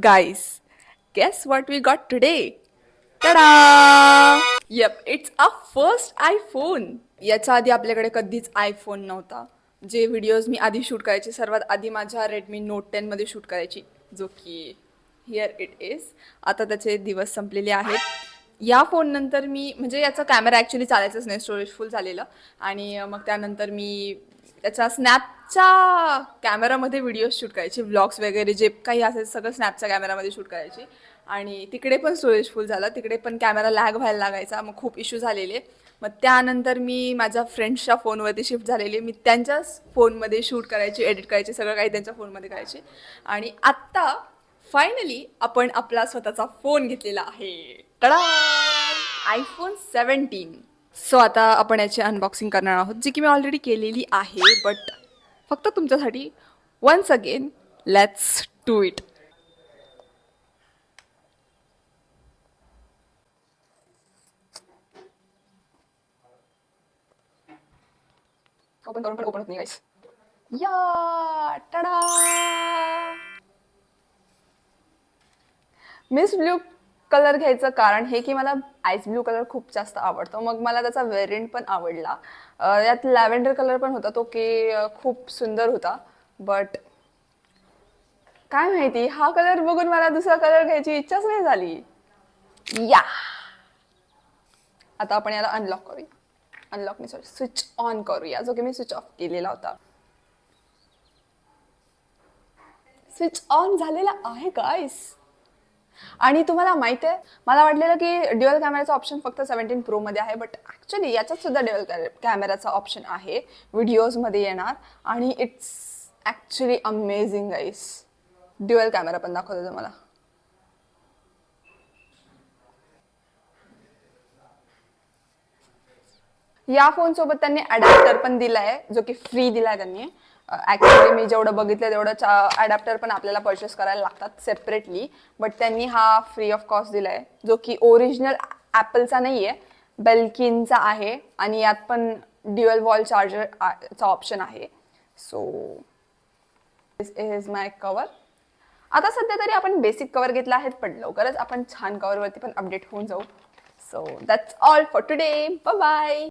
Guys, guess what we got today? Ta-da! Yep, it's our first iPhone. याच्या आधी आपल्याकडे कधीच आयफोन नव्हता. जे व्हिडिओज मी आधी शूट करायचे सर्वात आधी माझ्या रेडमी नोट 10 मध्ये शूट करायची, जो की हिअर इट इज. आता त्याचे दिवस संपलेले आहेत. या फोन नंतर मी म्हणजे याचा कॅमेरा ॲक्च्युली चालायचंच नाही, स्टोरेज फुल झालेलं. आणि मग त्यानंतर मी त्याच्या स्नॅपच्या कॅमेरामध्ये व्हिडिओज शूट करायचे, व्लॉग्स वगैरे जे काही असेल सगळं स्नॅपच्या कॅमेरामध्ये शूट करायचे. आणि तिकडे पण स्टोरेज फुल झालं, तिकडे पण कॅमेरा लॅग व्हायला लागायचा, मग खूप इश्यू झालेले. मग त्यानंतर मी माझ्या फ्रेंड्सच्या फोनवरती शिफ्ट झालेले, मी त्यांच्याच फोनमध्ये शूट करायचे, एडिट करायचे, सगळं काही त्यांच्या फोनमध्ये करायचे. आणि आत्ता फायनली आपण आपला स्वतःचा फोन घेतलेला आहे. टडा! आयफोन 17. सो आता आपण याची अनबॉक्सिंग करणार आहोत, जी की मी ऑलरेडी केलेली आहे, बट फक्त तुमच्यासाठी once again let's do it. Open करून पण ओपन होत नाही गाईस. या टडा! मिस ब्ल्यू कलर घ्यायचं कारण हे की मला आईस ब्ल्यू कलर खूप जास्त आवडतो, मग मला त्याचा व्हेरियंट पण आवडला. यात लॅव्हेंडर कलर पण होता, तो की खूप सुंदर होता. बट काय माहिती, हा कलर बघून मला दुसरा कलर घ्यायची इच्छाच नाही झाली. या आता आपण याला अनलॉक करूया. अनलॉक नाही, सॉरी, स्विच ऑन करूया, जो की मी स्विच ऑफ केलेला होता. स्विच ऑन झालेला आहे गाईस. आणि तुम्हाला माहित आहे, मला वाटलेलं की ड्युअल कॅमेराचा ऑप्शन फक्त 17 प्रो मध्ये आहे, बट ॲक्च्युली याच्यात सुद्धा ड्युअल कॅमेराचा ऑप्शन आहे, व्हिडिओजमध्ये येणार. आणि it's actually amazing guys. Dual camera पण दाखवतो तुम्हाला. या फोन सोबत त्यांनी अडॅप्टर पण दिलाय, जो की फ्री दिलाय त्यांनी. ऍक्च्युली मी जेवढं बघितलं तेवढं अडॅप्टर पण आपल्याला परचेस करायला लागतात सेपरेटली, बट त्यांनी हा फ्री ऑफ कॉस्ट दिलाय, जो की ओरिजिनल ॲपलचा नाहीये, बेल्किनचा आहे. आणि यात पण ड्युअल वॉल चार्जरचा ऑप्शन आहे. So this is my cover. आता सध्या तरी आपण बेसिक कवर घेतला आहे, पण लवकरच आपण छान कवरवरती पण अपडेट होऊन जाऊ. So that's all for today. Bye bye.